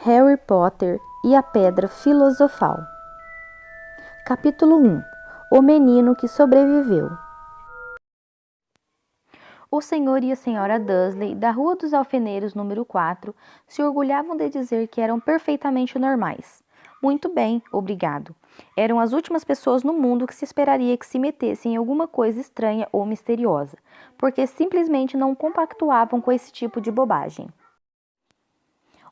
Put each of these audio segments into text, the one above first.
Harry Potter e a Pedra Filosofal. Capítulo 1. O menino que sobreviveu. O senhor e a senhora Dursley, da Rua dos Alfeneiros número 4, se orgulhavam de dizer que eram perfeitamente normais. Muito bem, obrigado. Eram as últimas pessoas no mundo que se esperaria que se metessem em alguma coisa estranha ou misteriosa, porque simplesmente não compactuavam com esse tipo de bobagem.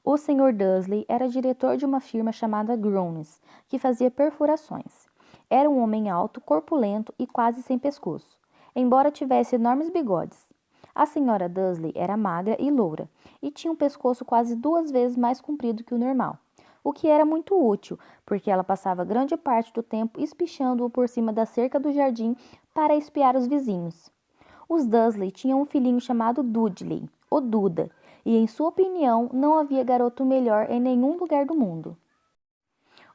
O Sr. Dursley era diretor de uma firma chamada Grooms, que fazia perfurações. Era um homem alto, corpulento e quase sem pescoço, embora tivesse enormes bigodes. A Sra. Dursley era magra e loura, e tinha um pescoço quase 2 vezes mais comprido que o normal, o que era muito útil, porque ela passava grande parte do tempo espichando-o por cima da cerca do jardim para espiar os vizinhos. Os Dursley tinham um filhinho chamado Dudley, ou Duda, e em sua opinião não havia garoto melhor em nenhum lugar do mundo.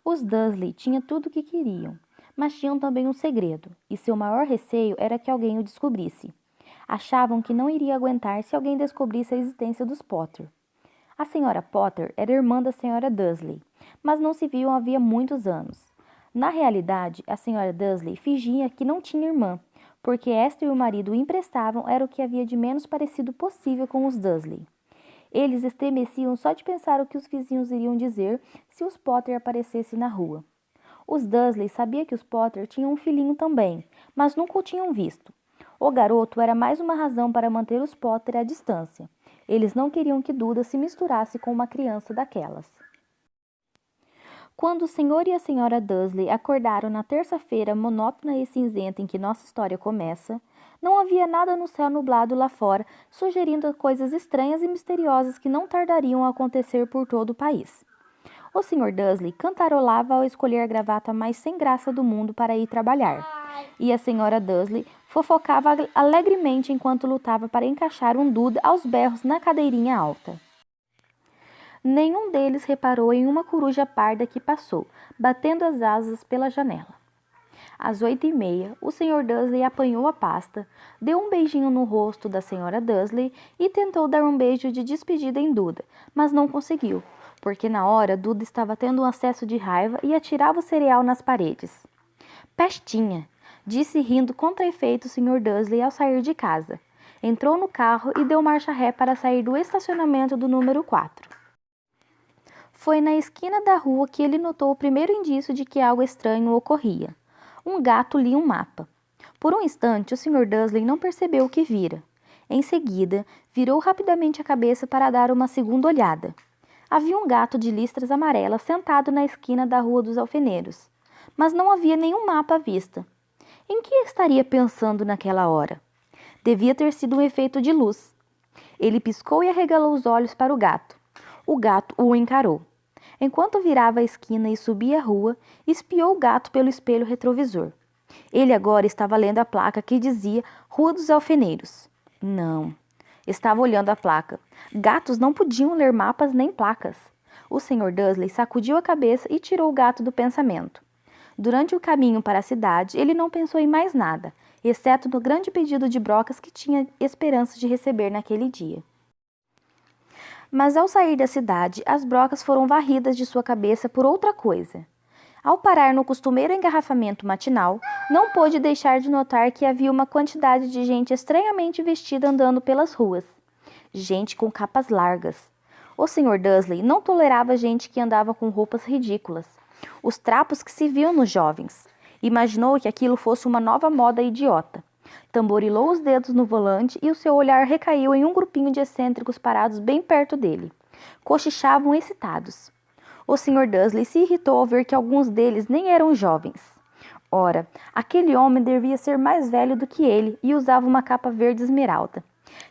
Os Dursley tinham tudo o que queriam, mas tinham também um segredo, e seu maior receio era que alguém o descobrisse. Achavam que não iria aguentar se alguém descobrisse a existência dos Potter. A senhora Potter era irmã da senhora Dursley, mas não se viam havia muitos anos. Na realidade, a senhora Dursley fingia que não tinha irmã, porque esta e o marido o emprestavam era o que havia de menos parecido possível com os Dursley. Eles estremeciam só de pensar o que os vizinhos iriam dizer se os Potter aparecessem na rua. Os Dursley sabiam que os Potter tinham um filhinho também, mas nunca o tinham visto. O garoto era mais uma razão para manter os Potter à distância. Eles não queriam que Duda se misturasse com uma criança daquelas. Quando o senhor e a senhora Dursley acordaram na terça-feira monótona e cinzenta em que nossa história começa, não havia nada no céu nublado lá fora, sugerindo coisas estranhas e misteriosas que não tardariam a acontecer por todo o país. O Sr. Dursley cantarolava ao escolher a gravata mais sem graça do mundo para ir trabalhar, e a senhora Dursley fofocava alegremente enquanto lutava para encaixar um Duda aos berros na cadeirinha alta. Nenhum deles reparou em uma coruja parda que passou, batendo as asas pela janela. Às 8h30, o Sr. Dursley apanhou a pasta, deu um beijinho no rosto da Sra. Dursley e tentou dar um beijo de despedida em Duda, mas não conseguiu, porque na hora Duda estava tendo um acesso de raiva e atirava o cereal nas paredes. Pestinha, disse rindo contra efeito o Sr. Dursley ao sair de casa. Entrou no carro e deu marcha ré para sair do estacionamento do número 4. Foi na esquina da rua que ele notou o primeiro indício de que algo estranho ocorria. Um gato lia um mapa. Por um instante, o Sr. Dursley não percebeu o que vira. Em seguida, virou rapidamente a cabeça para dar uma segunda olhada. Havia um gato de listras amarelas sentado na esquina da Rua dos Alfeneiros, mas não havia nenhum mapa à vista. Em que estaria pensando naquela hora? Devia ter sido um efeito de luz. Ele piscou e arregalou os olhos para o gato. O gato o encarou. Enquanto virava a esquina e subia a rua, espiou o gato pelo espelho retrovisor. Ele agora estava lendo a placa que dizia Rua dos Alfeneiros. Não, estava olhando a placa. Gatos não podiam ler mapas nem placas. O Sr. Dursley sacudiu a cabeça e tirou o gato do pensamento. Durante o caminho para a cidade, ele não pensou em mais nada, exceto no grande pedido de brocas que tinha esperança de receber naquele dia. Mas ao sair da cidade, as brocas foram varridas de sua cabeça por outra coisa. Ao parar no costumeiro engarrafamento matinal, não pôde deixar de notar que havia uma quantidade de gente estranhamente vestida andando pelas ruas. Gente com capas largas. O Sr. Dursley não tolerava gente que andava com roupas ridículas. Os trapos que se viam nos jovens. Imaginou que aquilo fosse uma nova moda idiota. Tamborilou os dedos no volante e o seu olhar recaiu em um grupinho de excêntricos parados bem perto dele. Cochichavam excitados. O Sr. Dursley se irritou ao ver que alguns deles nem eram jovens. Ora, aquele homem devia ser mais velho do que ele e usava uma capa verde esmeralda.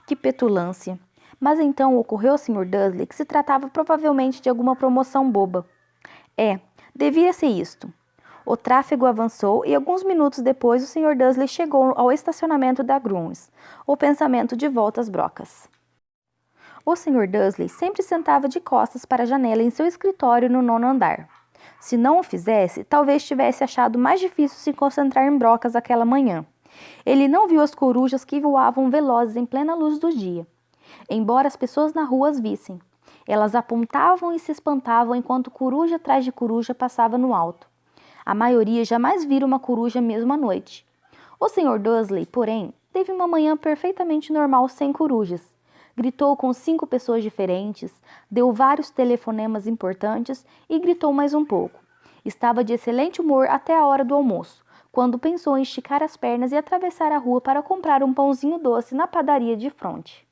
Que petulância! Mas então ocorreu ao Sr. Dursley que se tratava provavelmente de alguma promoção boba. Devia ser isto. O tráfego avançou e alguns minutos depois o Sr. Dursley chegou ao estacionamento da Grooms, o pensamento de volta às brocas. O Sr. Dursley sempre sentava de costas para a janela em seu escritório no 9º andar. Se não o fizesse, talvez tivesse achado mais difícil se concentrar em brocas aquela manhã. Ele não viu as corujas que voavam velozes em plena luz do dia, embora as pessoas na rua as vissem. Elas apontavam e se espantavam enquanto coruja atrás de coruja passava no alto. A maioria jamais vira uma coruja mesmo à noite. O Sr. Dursley, porém, teve uma manhã perfeitamente normal sem corujas. Gritou com 5 pessoas diferentes, deu vários telefonemas importantes e gritou mais um pouco. Estava de excelente humor até a hora do almoço, quando pensou em esticar as pernas e atravessar a rua para comprar um pãozinho doce na padaria de fronte.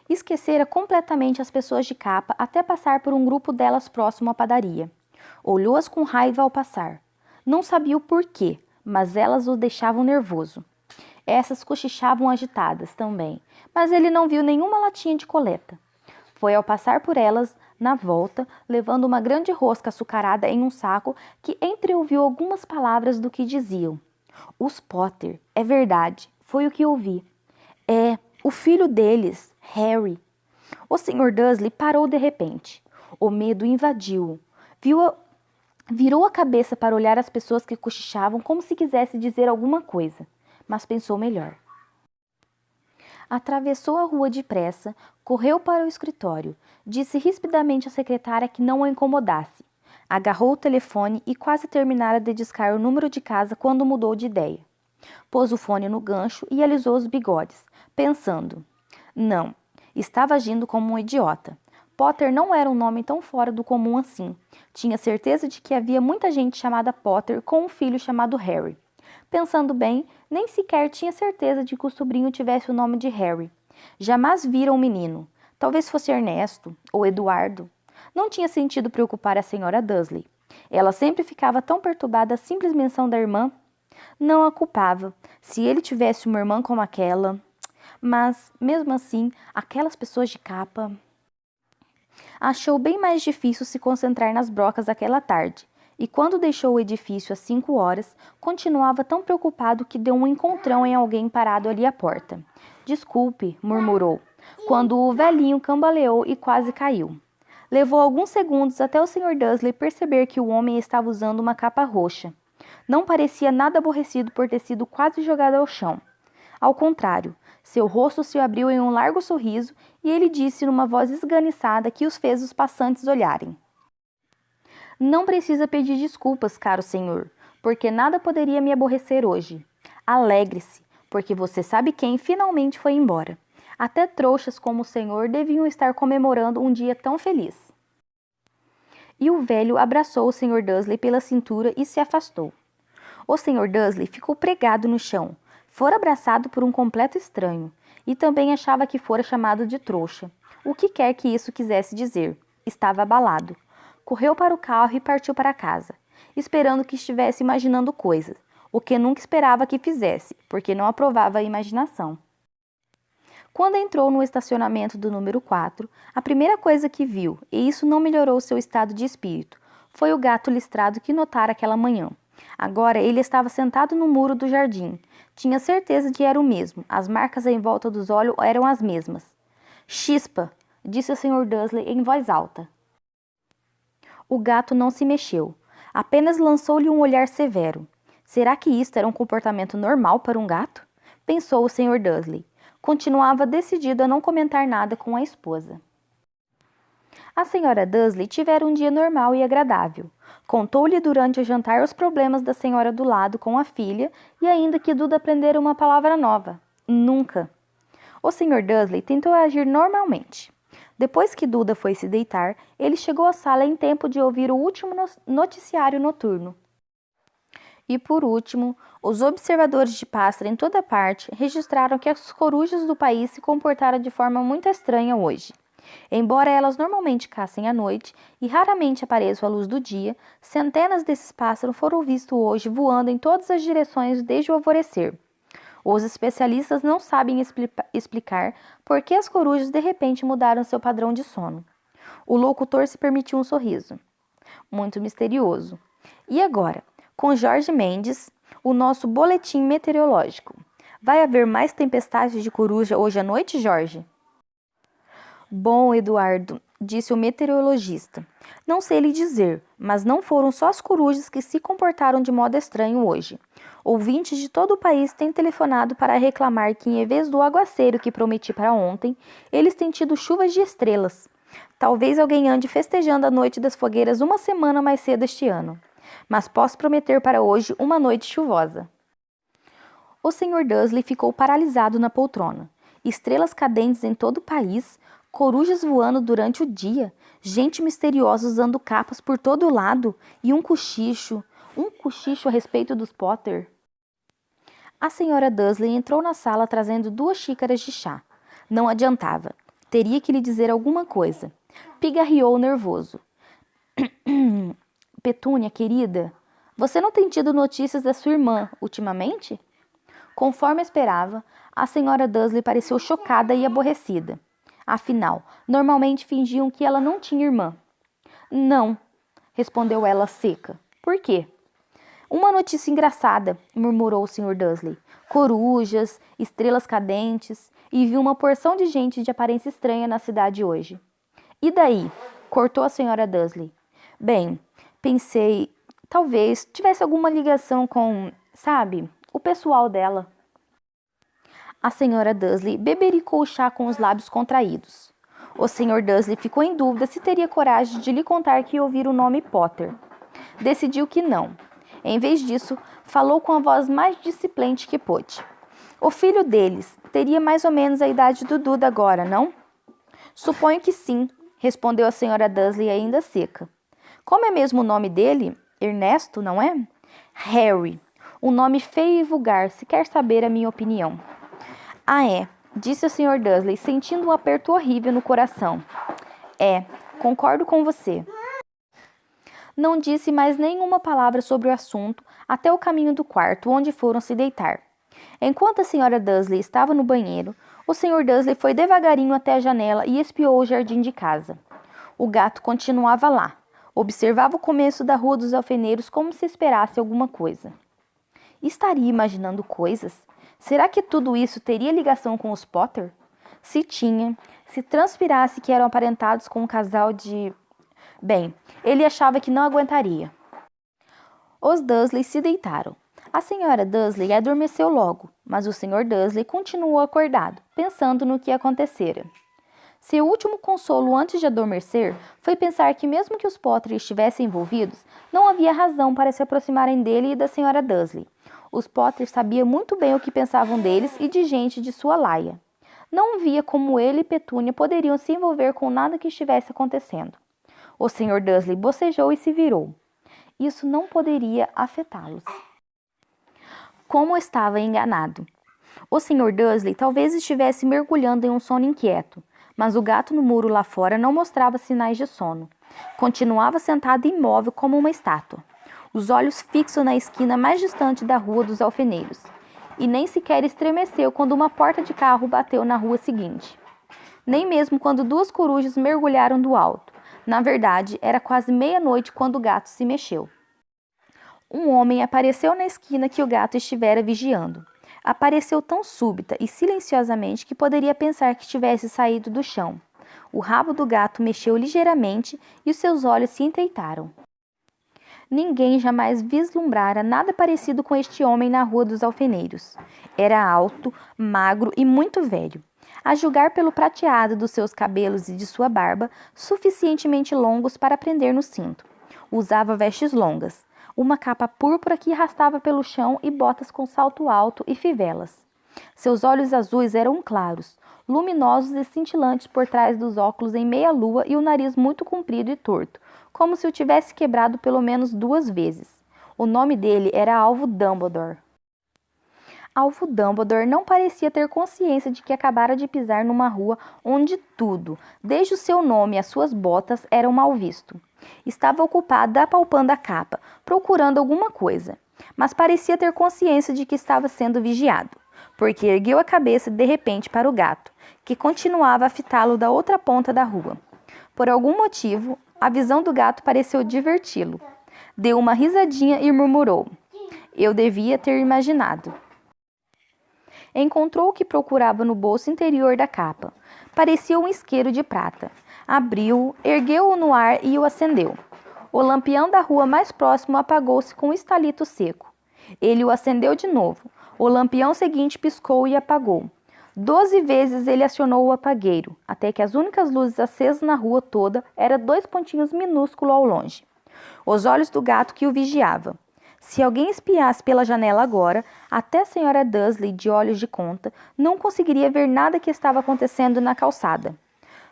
Esquecera completamente as pessoas de capa até passar por um grupo delas próximo à padaria. Olhou-as com raiva ao passar. Não sabia o porquê, mas elas o deixavam nervoso. Essas cochichavam agitadas também, mas ele não viu nenhuma latinha de coleta. Foi ao passar por elas, na volta, levando uma grande rosca açucarada em um saco, que entreouviu algumas palavras do que diziam. Os Potter, é verdade, foi o que ouvi. É, o filho deles, Harry. O Sr. Dursley parou de repente. O medo invadiu-o. Virou a cabeça para olhar as pessoas que cochichavam como se quisesse dizer alguma coisa, mas pensou melhor. Atravessou a rua depressa, correu para o escritório, disse rispidamente à secretária que não a incomodasse. Agarrou o telefone e quase terminara de discar o número de casa quando mudou de ideia. Pôs o fone no gancho e alisou os bigodes, pensando. Não, estava agindo como um idiota. Potter não era um nome tão fora do comum assim. Tinha certeza de que havia muita gente chamada Potter com um filho chamado Harry. Pensando bem, nem sequer tinha certeza de que o sobrinho tivesse o nome de Harry. Jamais vira um menino. Talvez fosse Ernesto ou Eduardo. Não tinha sentido preocupar a senhora Dursley. Ela sempre ficava tão perturbada à simples menção da irmã. Não a culpava. Se ele tivesse uma irmã como aquela... Mas, mesmo assim, aquelas pessoas de capa... Achou bem mais difícil se concentrar nas brocas daquela tarde. E quando deixou o edifício às 5 horas, continuava tão preocupado que deu um encontrão em alguém parado ali à porta. Desculpe, murmurou, quando o velhinho cambaleou e quase caiu. Levou alguns segundos até o Sr. Dursley perceber que o homem estava usando uma capa roxa. Não parecia nada aborrecido por ter sido quase jogado ao chão. Ao contrário, seu rosto se abriu em um largo sorriso e ele disse numa voz esganiçada que os fez os passantes olharem. Não precisa pedir desculpas, caro senhor, porque nada poderia me aborrecer hoje. Alegre-se, porque você sabe quem finalmente foi embora. Até trouxas como o senhor deviam estar comemorando um dia tão feliz. E o velho abraçou o Sr. Dursley pela cintura e se afastou. O Sr. Dursley ficou pregado no chão. Fora abraçado por um completo estranho, e também achava que fora chamado de trouxa. O que quer que isso quisesse dizer. Estava abalado. Correu para o carro e partiu para casa, esperando que estivesse imaginando coisas, o que nunca esperava que fizesse, porque não aprovava a imaginação. Quando entrou no estacionamento do número 4, a primeira coisa que viu, e isso não melhorou seu estado de espírito, foi o gato listrado que notara aquela manhã. Agora ele estava sentado no muro do jardim. Tinha certeza de que era o mesmo. As marcas em volta dos olhos eram as mesmas. Chispa, disse o Sr. Dursley em voz alta. O gato não se mexeu. Apenas lançou-lhe um olhar severo. Será que isto era um comportamento normal para um gato? Pensou o Sr. Dursley. Continuava decidido a não comentar nada com a esposa. A senhora Dursley tivera um dia normal e agradável. Contou-lhe durante o jantar os problemas da senhora do lado com a filha e ainda que Duda aprendera uma palavra nova. Nunca. O Sr. Dursley tentou agir normalmente. Depois que Duda foi se deitar, ele chegou à sala em tempo de ouvir o último noticiário noturno. E por último, os observadores de pássaro em toda parte registraram que as corujas do país se comportaram de forma muito estranha hoje. Embora elas normalmente caçem à noite e raramente apareçam à luz do dia, centenas desses pássaros foram vistos hoje voando em todas as direções desde o alvorecer. Os especialistas não sabem explicar por que as corujas de repente mudaram seu padrão de sono. O locutor se permitiu um sorriso. Muito misterioso. E agora, com Jorge Mendes, o nosso boletim meteorológico. Vai haver mais tempestades de coruja hoje à noite, Jorge? Bom, Eduardo, disse o meteorologista. Não sei lhe dizer, mas não foram só as corujas que se comportaram de modo estranho hoje. Ouvintes de todo o país têm telefonado para reclamar que, em vez do aguaceiro que prometi para ontem, eles têm tido chuvas de estrelas. Talvez alguém ande festejando a noite das fogueiras uma semana mais cedo este ano, mas posso prometer para hoje uma noite chuvosa. O Sr. Dursley ficou paralisado na poltrona. Estrelas cadentes em todo o país, corujas voando durante o dia, gente misteriosa usando capas por todo lado e um cochicho a respeito dos Potter. A Sra. Dursley entrou na sala trazendo 2 xícaras de chá. Não adiantava. Teria que lhe dizer alguma coisa. Pigarreou nervoso. Petúnia, querida, você não tem tido notícias da sua irmã ultimamente? Conforme esperava, a Sra. Dursley pareceu chocada e aborrecida. Afinal, normalmente fingiam que ela não tinha irmã. Não, respondeu ela seca. Por quê? Uma notícia engraçada, murmurou o Sr. Dursley. Corujas, estrelas cadentes, e viu uma porção de gente de aparência estranha na cidade hoje. E daí? Cortou a Sra. Dursley. Bem, pensei, talvez tivesse alguma ligação com, sabe, o pessoal dela. A Sra. Dursley bebericou o chá com os lábios contraídos. O Sr. Dursley ficou em dúvida se teria coragem de lhe contar que ouvira o nome Potter. Decidiu que não. Em vez disso, falou com a voz mais disciplente que pôde. O filho deles teria mais ou menos a idade do Duda agora, não? Suponho que sim, respondeu a Sra. Dursley ainda seca. Como é mesmo o nome dele? Ernesto, não é? Harry. Um nome feio e vulgar, se quer saber a minha opinião. Ah, é, disse o Sr. Dursley, sentindo um aperto horrível no coração. É, concordo com você. Não disse mais nenhuma palavra sobre o assunto até o caminho do quarto, onde foram se deitar. Enquanto a Sra. Dursley estava no banheiro, o Sr. Dursley foi devagarinho até a janela e espiou o jardim de casa. O gato continuava lá. Observava o começo da Rua dos Alfeneiros como se esperasse alguma coisa. Estaria imaginando coisas? Será que tudo isso teria ligação com os Potter? Se tinha, se transpirasse que eram aparentados com um casal de... Bem, ele achava que não aguentaria. Os Dursley se deitaram. A Sra. Dursley adormeceu logo, mas o Sr. Dursley continuou acordado, pensando no que acontecera. Seu último consolo antes de adormecer foi pensar que mesmo que os Potter estivessem envolvidos, não havia razão para se aproximarem dele e da Sra. Dursley. Os Potter sabiam muito bem o que pensavam deles e de gente de sua laia. Não via como ele e Petúnia poderiam se envolver com nada que estivesse acontecendo. O Sr. Dursley bocejou e se virou. Isso não poderia afetá-los. Como estava enganado. O Sr. Dursley talvez estivesse mergulhando em um sono inquieto, mas o gato no muro lá fora não mostrava sinais de sono. Continuava sentado imóvel como uma estátua, os olhos fixos na esquina mais distante da Rua dos Alfeneiros, e nem sequer estremeceu quando uma porta de carro bateu na rua seguinte. Nem mesmo quando 2 corujas mergulharam do alto. Na verdade, era quase meia-noite quando o gato se mexeu. Um homem apareceu na esquina que o gato estivera vigiando. Apareceu tão súbita e silenciosamente que poderia pensar que tivesse saído do chão. O rabo do gato mexeu ligeiramente e os seus olhos se enteitaram. Ninguém jamais vislumbrara nada parecido com este homem na Rua dos Alfeneiros. Era alto, magro e muito velho. A julgar pelo prateado dos seus cabelos e de sua barba, suficientemente longos para prender no cinto. Usava vestes longas, uma capa púrpura que arrastava pelo chão e botas com salto alto e fivelas. Seus olhos azuis eram claros, luminosos e cintilantes por trás dos óculos em meia-lua e o nariz muito comprido e torto, como se o tivesse quebrado pelo menos 2 vezes. O nome dele era Alvo Dumbledore. Alvo Dumbledore não parecia ter consciência de que acabara de pisar numa rua onde tudo, desde o seu nome às suas botas, era mal visto. Estava ocupado apalpando a capa, procurando alguma coisa, mas parecia ter consciência de que estava sendo vigiado, porque ergueu a cabeça de repente para o gato, que continuava a fitá-lo da outra ponta da rua. Por algum motivo, a visão do gato pareceu diverti-lo. Deu uma risadinha e murmurou: "Eu devia ter imaginado." Encontrou o que procurava no bolso interior da capa. Parecia um isqueiro de prata. Abriu-o, ergueu-o no ar e o acendeu. O lampião da rua mais próximo apagou-se com um estalito seco. Ele o acendeu de novo. O lampião seguinte piscou e apagou. 12 vezes ele acionou o apagueiro, até que as únicas luzes acesas na rua toda eram 2 pontinhos minúsculos ao longe. Os olhos do gato que o vigiava. Se alguém espiasse pela janela agora, até a senhora Dursley, de olhos de conta, não conseguiria ver nada que estava acontecendo na calçada.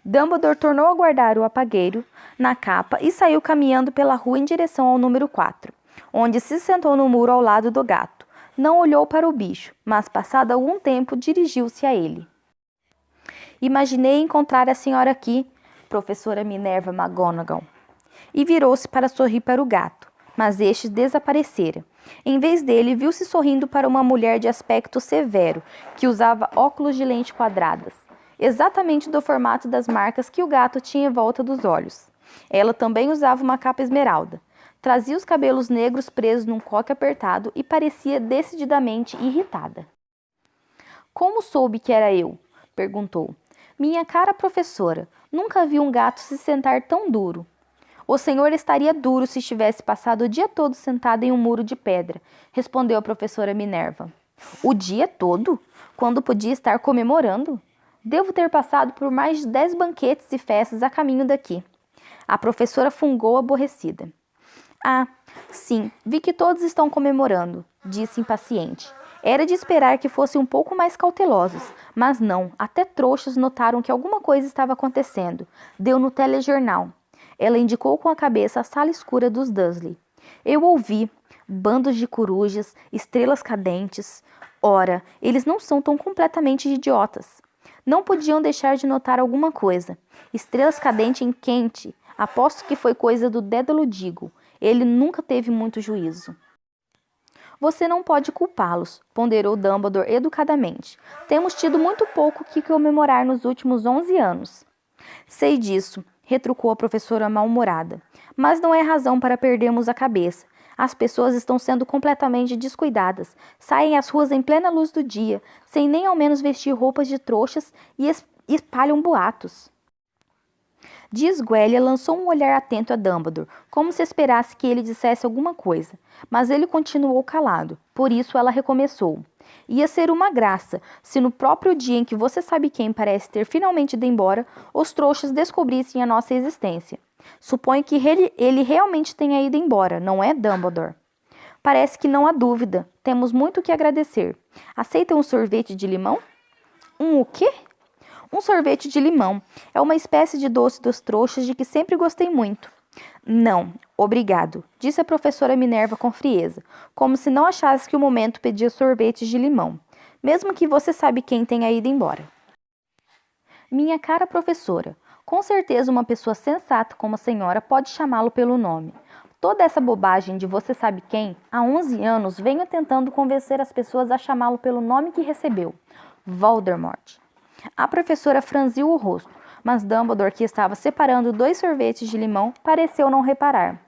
Dumbledore tornou a guardar o apagueiro na capa e saiu caminhando pela rua em direção ao número 4, onde se sentou no muro ao lado do gato. Não olhou para o bicho, mas passado algum tempo dirigiu-se a ele. Imaginei encontrar a senhora aqui, professora Minerva McGonagall. E virou-se para sorrir para o gato, mas este desaparecera. Em vez dele, viu-se sorrindo para uma mulher de aspecto severo, que usava óculos de lente quadradas, exatamente do formato das marcas que o gato tinha em volta dos olhos. Ela também usava uma capa esmeralda. Trazia os cabelos negros presos num coque apertado e parecia decididamente irritada. Como soube que era eu? Perguntou. Minha cara professora, nunca vi um gato se sentar tão duro. O senhor estaria duro se tivesse passado o dia todo sentado em um muro de pedra, respondeu a professora Minerva. O dia todo? Quando podia estar comemorando? Devo ter passado por mais de 10 banquetes e festas a caminho daqui. A professora fungou aborrecida. Ah, sim, vi que todos estão comemorando, disse impaciente. Era de esperar que fossem um pouco mais cautelosos, mas não, até trouxas notaram que alguma coisa estava acontecendo. Deu no telejornal. Ela indicou com a cabeça a sala escura dos Dursley. Eu ouvi bandos de corujas, estrelas cadentes. Ora, eles não são tão completamente idiotas. Não podiam deixar de notar alguma coisa. Estrelas cadentes em quente. Aposto que foi coisa do Dédalo Diggle. Ele nunca teve muito juízo. Você não pode culpá-los, ponderou Dumbledore educadamente. Temos tido muito pouco que comemorar nos últimos 11 anos. Sei disso, retrucou a professora mal-humorada. Mas não é razão para perdermos a cabeça. As pessoas estão sendo completamente descuidadas. Saem às ruas em plena luz do dia, sem nem ao menos vestir roupas de trouxas e espalham boatos. Disguelia lançou um olhar atento a Dumbledore, como se esperasse que ele dissesse alguma coisa, mas ele continuou calado. Por isso ela recomeçou. Ia ser uma graça se no próprio dia em que você sabe quem parece ter finalmente ido embora, os trouxas descobrissem a nossa existência. Suponho que ele realmente tenha ido embora, não é, Dumbledore? Parece que não há dúvida. Temos muito que agradecer. Aceita um sorvete de limão? O quê? Um sorvete de limão. É uma espécie de doce dos trouxas de que sempre gostei muito. Não, obrigado, disse a professora Minerva com frieza, como se não achasse que o momento pedia sorvetes de limão, mesmo que você sabe quem tenha ido embora. Minha cara professora, com certeza uma pessoa sensata como a senhora pode chamá-lo pelo nome. Toda essa bobagem de você sabe quem, há 11 anos venho tentando convencer as pessoas a chamá-lo pelo nome que recebeu, Voldemort. A professora franziu o rosto, mas Dumbledore, que estava separando 2 sorvetes de limão, pareceu não reparar.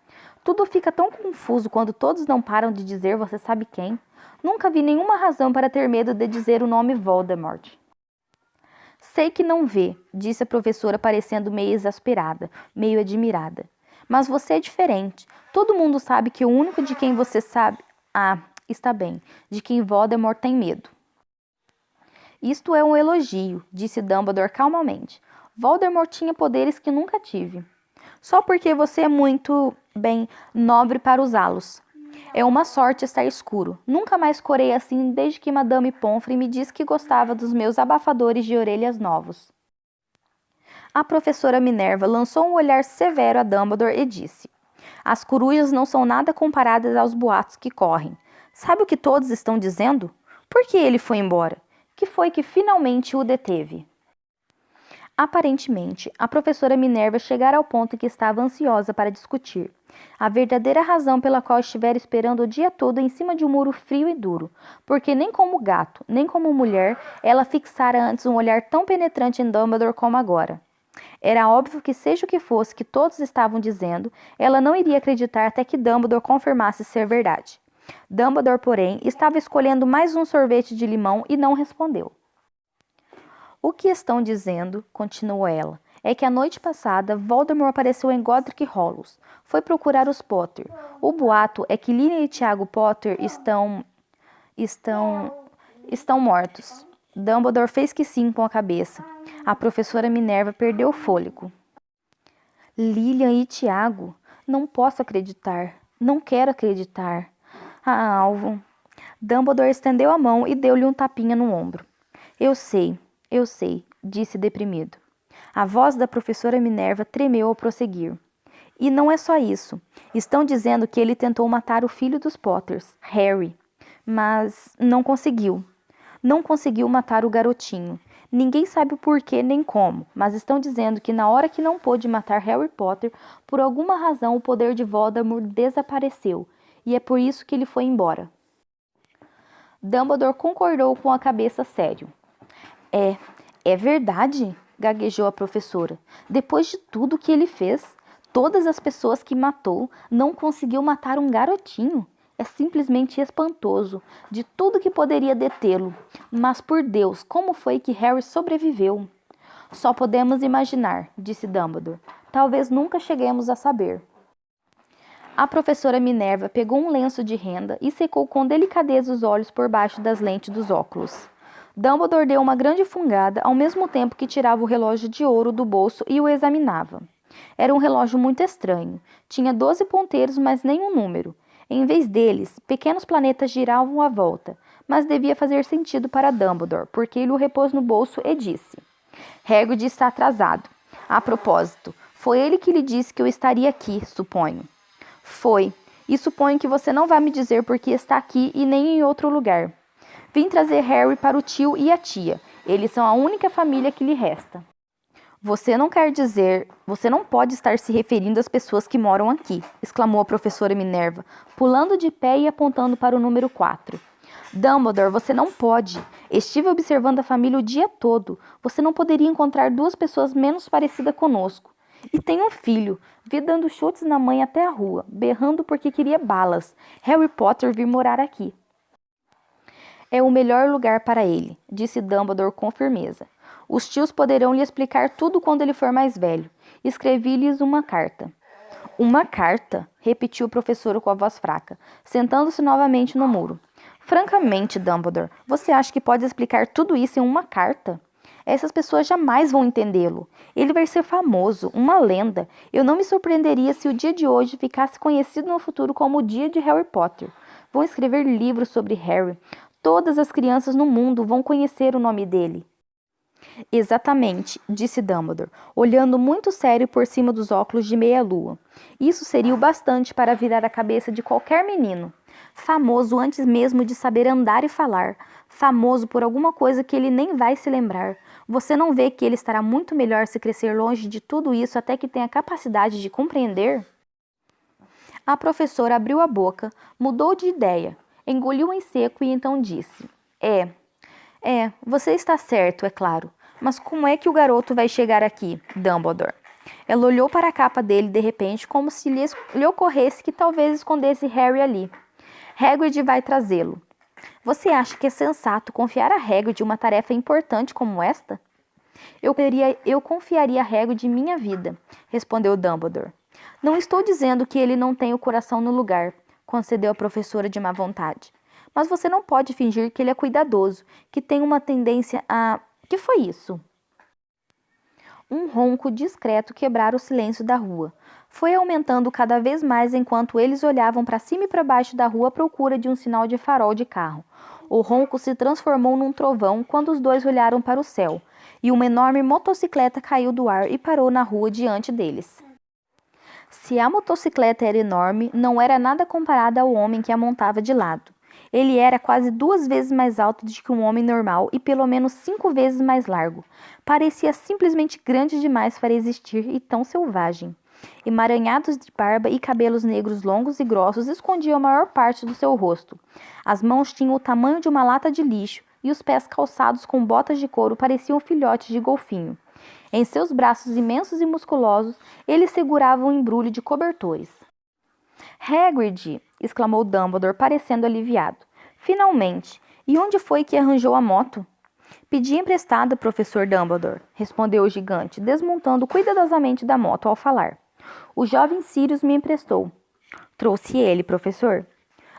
Tudo fica tão confuso quando todos não param de dizer você sabe quem. Nunca vi nenhuma razão para ter medo de dizer o nome Voldemort. Sei que não vê, disse a professora parecendo meio exasperada, meio admirada. Mas você é diferente. Todo mundo sabe que o único de quem você sabe... Ah, está bem, de quem Voldemort tem medo. Isto é um elogio, disse Dumbledore calmamente. Voldemort tinha poderes que nunca tive. Só porque você é muito, bem, nobre para usá-los. É uma sorte estar escuro. Nunca mais corei assim desde que Madame Pomfrey me disse que gostava dos meus abafadores de orelhas novos. A professora Minerva lançou um olhar severo a Dumbledore e disse: As corujas não são nada comparadas aos boatos que correm. Sabe o que todos estão dizendo? Por que ele foi embora? Que foi que finalmente o deteve? Aparentemente, a professora Minerva chegara ao ponto em que estava ansiosa para discutir a verdadeira razão pela qual estivera esperando o dia todo em cima de um muro frio e duro, porque nem como gato, nem como mulher, ela fixara antes um olhar tão penetrante em Dumbledore como agora. Era óbvio que, seja o que fosse que todos estavam dizendo, ela não iria acreditar até que Dumbledore confirmasse ser verdade. Dumbledore, porém, estava escolhendo mais um sorvete de limão e não respondeu. O que estão dizendo, continuou ela, é que a noite passada Voldemort apareceu em Godric Hollows. Foi procurar os Potter. O boato é que Lily e Tiago Potter estão mortos. Dumbledore fez que sim com a cabeça. A professora Minerva perdeu o fôlego. Lilian e Tiago, não posso acreditar. Não quero acreditar. Ah, Alvo. Dumbledore estendeu a mão e deu-lhe um tapinha no ombro. Eu sei, disse deprimido. A voz da professora Minerva tremeu ao prosseguir. E não é só isso. Estão dizendo que ele tentou matar o filho dos Potters, Harry, mas não conseguiu. Não conseguiu matar o garotinho. Ninguém sabe o porquê nem como, mas estão dizendo que na hora que não pôde matar Harry Potter, por alguma razão o poder de Voldemort desapareceu, e é por isso que ele foi embora. Dumbledore concordou com a cabeça sério. É verdade, gaguejou a professora. Depois de tudo que ele fez, todas as pessoas que matou, não conseguiu matar um garotinho. É simplesmente espantoso, de tudo que poderia detê-lo. Mas por Deus, como foi que Harry sobreviveu? Só podemos imaginar, disse Dumbledore. Talvez nunca cheguemos a saber. A professora Minerva pegou um lenço de renda e secou com delicadeza os olhos por baixo das lentes dos óculos. Dumbledore deu uma grande fungada, ao mesmo tempo que tirava o relógio de ouro do bolso e o examinava. Era um relógio muito estranho. Tinha 12 ponteiros, mas nenhum número. Em vez deles, pequenos planetas giravam à volta, mas devia fazer sentido para Dumbledore, porque ele o repôs no bolso e disse: Hagrid está atrasado. A propósito, foi ele que lhe disse que eu estaria aqui, suponho. Foi. E suponho que você não vai me dizer por que está aqui e nem em outro lugar. Vim trazer Harry para o tio e a tia. Eles são a única família que lhe resta. Você não pode estar se referindo às pessoas que moram aqui, exclamou a professora Minerva, pulando de pé e apontando para o número 4. Dumbledore, você não pode. Estive observando a família o dia todo. Você não poderia encontrar duas pessoas menos parecidas conosco. E tem um filho. Vi dando chutes na mãe até a rua, berrando porque queria balas. Harry Potter vir morar aqui. É o melhor lugar para ele, disse Dumbledore com firmeza. Os tios poderão lhe explicar tudo quando ele for mais velho. Escrevi-lhes uma carta. Uma carta? Repetiu o professor com a voz fraca, sentando-se novamente no muro. Francamente, Dumbledore, você acha que pode explicar tudo isso em uma carta? Essas pessoas jamais vão entendê-lo. Ele vai ser famoso, uma lenda. Eu não me surpreenderia se o dia de hoje ficasse conhecido no futuro como o dia de Harry Potter. Vão escrever livros sobre Harry. Todas as crianças no mundo vão conhecer o nome dele. Exatamente, disse Dumbledore, olhando muito sério por cima dos óculos de meia-lua. Isso seria o bastante para virar a cabeça de qualquer menino. Famoso antes mesmo de saber andar e falar. Famoso por alguma coisa que ele nem vai se lembrar. Você não vê que ele estará muito melhor se crescer longe de tudo isso até que tenha capacidade de compreender? A professora abriu a boca, mudou de ideia, engoliu em seco e então disse: você está certo, é claro. Mas como é que o garoto vai chegar aqui, Dumbledore? Ela olhou para a capa dele de repente, como se lhe ocorresse que talvez escondesse Harry ali. Hagrid vai trazê-lo. Você acha que é sensato confiar a Hagrid uma tarefa importante como esta? Eu confiaria a Hagrid minha vida, respondeu Dumbledore. Não estou dizendo que ele não tem o coração no lugar, concedeu a professora de má vontade. Mas você não pode fingir que ele é cuidadoso, que tem uma tendência a... Que foi isso? Um ronco discreto quebrara o silêncio da rua. Foi aumentando cada vez mais enquanto eles olhavam para cima e para baixo da rua à procura de um sinal de farol de carro. O ronco se transformou num trovão quando os dois olharam para o céu, e uma enorme motocicleta caiu do ar e parou na rua diante deles. Se a motocicleta era enorme, não era nada comparada ao homem que a montava de lado. Ele era quase 2 vezes mais alto do que um homem normal e pelo menos 5 vezes mais largo. Parecia simplesmente grande demais para existir e tão selvagem. Emaranhados de barba e cabelos negros longos e grossos escondiam a maior parte do seu rosto. As mãos tinham o tamanho de uma lata de lixo e os pés calçados com botas de couro pareciam filhotes de golfinho. Em seus braços imensos e musculosos, ele segurava um embrulho de cobertores. Hagrid! Exclamou Dumbledore, parecendo aliviado. Finalmente! E onde foi que arranjou a moto? Pedi emprestada, professor Dumbledore, respondeu o gigante, desmontando cuidadosamente da moto ao falar. O jovem Sirius me emprestou. Trouxe ele, professor.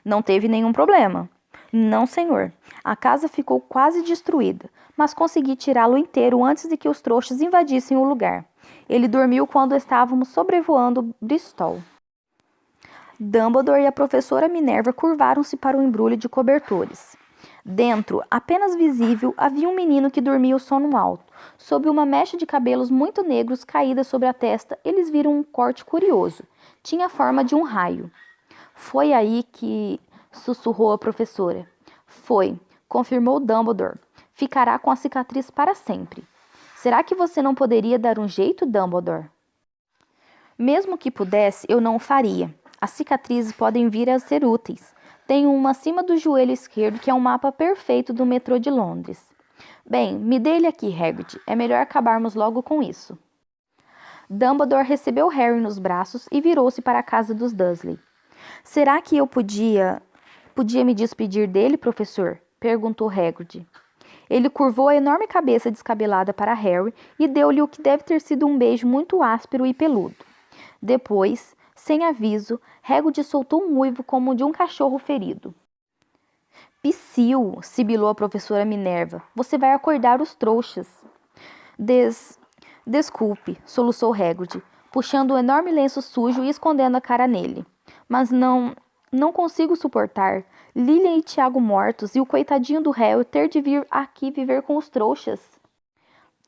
Não teve nenhum problema. Não, senhor. A casa ficou quase destruída, mas consegui tirá-lo inteiro antes de que os trouxas invadissem o lugar. Ele dormiu quando estávamos sobrevoando Bristol. Dumbledore e a professora Minerva curvaram-se para o embrulho de cobertores. Dentro, apenas visível, havia um menino que dormia o sono alto. Sob uma mecha de cabelos muito negros caída sobre a testa, eles viram um corte curioso. Tinha a forma de um raio. Foi aí que... sussurrou a professora. Foi, confirmou Dumbledore. Ficará com a cicatriz para sempre. Será que você não poderia dar um jeito, Dumbledore? Mesmo que pudesse, eu não o faria. As cicatrizes podem vir a ser úteis. Tenho uma acima do joelho esquerdo que é um mapa perfeito do metrô de Londres. Bem, me dê ele aqui, Hagrid. É melhor acabarmos logo com isso. Dumbledore recebeu Harry nos braços e virou-se para a casa dos Dursley. Será que eu podia me despedir dele, professor? Perguntou Hagrid. Ele curvou a enorme cabeça descabelada para Harry e deu-lhe o que deve ter sido um beijo muito áspero e peludo. Depois, sem aviso, Hagrid soltou um uivo como o de um cachorro ferido. Psiu, sibilou a professora Minerva. Você vai acordar os trouxas. Desculpe, soluçou Hagrid, puxando um enorme lenço sujo e escondendo a cara nele. Mas não consigo suportar Lilian e Tiago mortos e o coitadinho do Harry ter de vir aqui viver com os trouxas.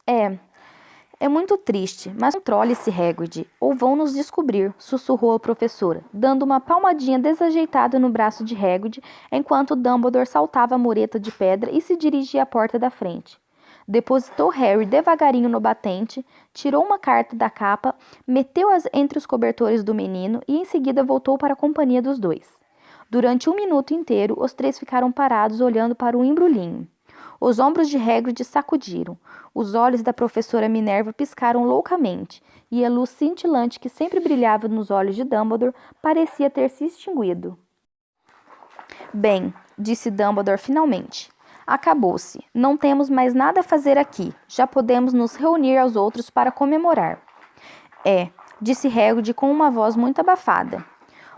É muito triste, mas controle-se, Hagrid, ou vão nos descobrir, sussurrou a professora, dando uma palmadinha desajeitada no braço de Hagrid, enquanto Dumbledore saltava a mureta de pedra e se dirigia à porta da frente. Depositou Harry devagarinho no batente, tirou uma carta da capa, meteu-as entre os cobertores do menino e em seguida voltou para a companhia dos dois. Durante um minuto inteiro, os três ficaram parados olhando para o embrulhinho. Os ombros de Hagrid sacudiram. Os olhos da professora Minerva piscaram loucamente, e a luz cintilante que sempre brilhava nos olhos de Dumbledore parecia ter se extinguido. Bem, disse Dumbledore finalmente. Acabou-se. Não temos mais nada a fazer aqui. Já podemos nos reunir aos outros para comemorar. Disse Hagrid com uma voz muito abafada.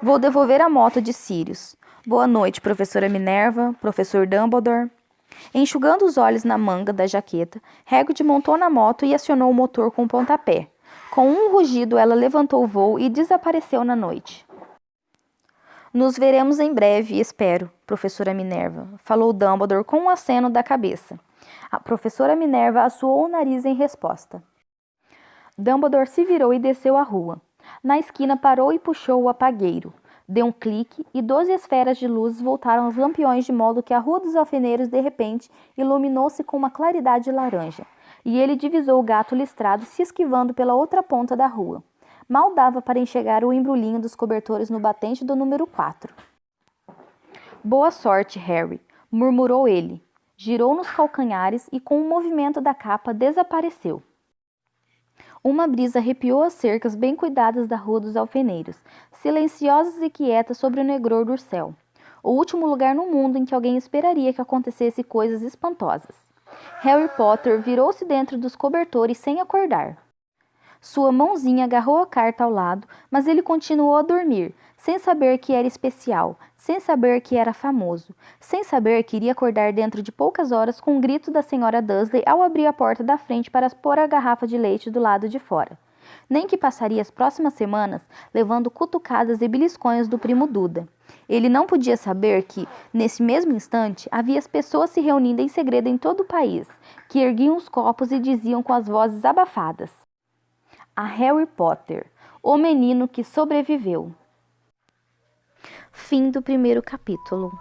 Vou devolver a moto de Sirius. Boa noite, professora Minerva, professor Dumbledore. Enxugando os olhos na manga da jaqueta, Hagrid montou na moto e acionou o motor com um pontapé. Com um rugido, ela levantou o voo e desapareceu na noite. Nos veremos em breve, espero, professora Minerva, falou Dumbledore com um aceno da cabeça. A professora Minerva assoou o nariz em resposta. Dumbledore se virou e desceu a rua. Na esquina parou e puxou o apagueiro. Deu um clique e 12 esferas de luz voltaram aos lampiões de modo que a Rua dos Alfeneiros, de repente, iluminou-se com uma claridade laranja. E ele divisou o gato listrado se esquivando pela outra ponta da rua. Mal dava para enxergar o embrulhinho dos cobertores no batente do número 4. Boa sorte, Harry, murmurou ele. Girou nos calcanhares e, com um movimento da capa, desapareceu. Uma brisa arrepiou as cercas bem cuidadas da Rua dos Alfeneiros, silenciosas e quietas sobre o negror do céu. O último lugar no mundo em que alguém esperaria que acontecesse coisas espantosas. Harry Potter virou-se dentro dos cobertores sem acordar. Sua mãozinha agarrou a carta ao lado, mas ele continuou a dormir, sem saber que era especial, sem saber que era famoso, sem saber que iria acordar dentro de poucas horas com um grito da senhora Dursley ao abrir a porta da frente para pôr a garrafa de leite do lado de fora. Nem que passaria as próximas semanas levando cutucadas e beliscões do primo Duda. Ele não podia saber que, nesse mesmo instante, havia as pessoas se reunindo em segredo em todo o país, que erguiam os copos e diziam com as vozes abafadas: a Harry Potter, o menino que sobreviveu. Fim do primeiro capítulo.